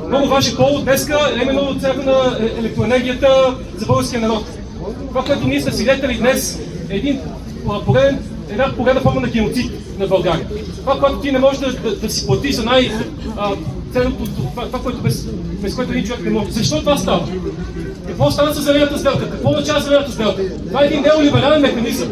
много важен повод днеска е именно цената на електроенергията за българския народ. Това, което ние сме свидетели днес, е една поредна форма на геноцид на България. Това, което ти не можеш да си платиш за ценното, това, което без което един човек не може. Защо това става? Какво стана с зелената сделка? Какво означава зелената сделка? Това е един неолиберален механизъм.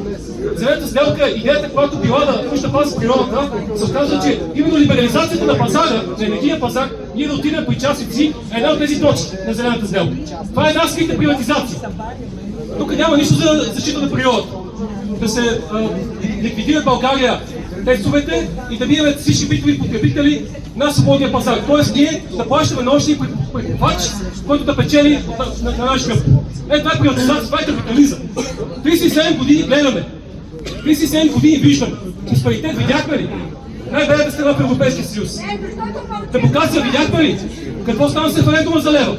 Зелената сделка, идеята, която била да пази природата, се оказва, че именно либерализацията на пазара, на енергийния пазар, ние да отидем по частици, е една от тези точки на зелената сделка. Това е една скрита приватизация. Тук няма нищо за защита на природата. Да се ликвидира България тестовете и да бидем всички битови потребители на свободния пазар. Тоест ние да плащаме научния прекупвач, който да печели на наш гръб. Това е приватизация, това е капитализъм. 37 години гледаме. 37 години виждаме. Просперитет видяхме ли? Най-бедната страна в Европейския съюз. Демокрация видяхме ли? Какво стана с референдума за лева?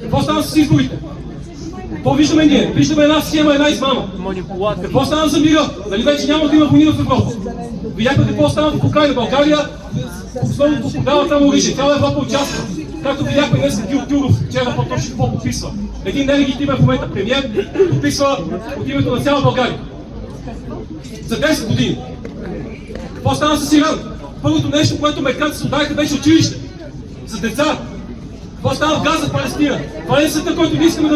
Какво стана с изборите? Какво виждаме ние? Виждаме една схема, една измама. Какво стана за мира? Дали вече няма да има войни в Европа? Видяхме какво стана в Украйна. България основно продава там оръжие. Цяла Европа участва. Както видяхме днес Кюров, вчера по-точно какво подписва. Един нелегитимен в момента премиер подписва от името на цяла България. За 10 години. Какво стана с Иран? Първото нещо, което американците удариха, беше училище. За деца. Какво става в Газа, Палестина? Това е света, който ние искаме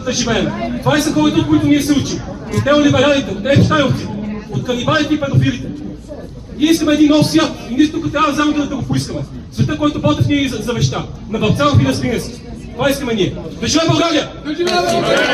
да живеем. Това е законите, от които ние се учим. От неолибералите, от епштайлците, от канибалите и педофилите. Ние искаме един нов свят и ние тук трябва да го поискаме. Света, който Ботев ни завеща. На Вапцаров и на Свиневски. Това искаме ние. Да живее България! Да живее България!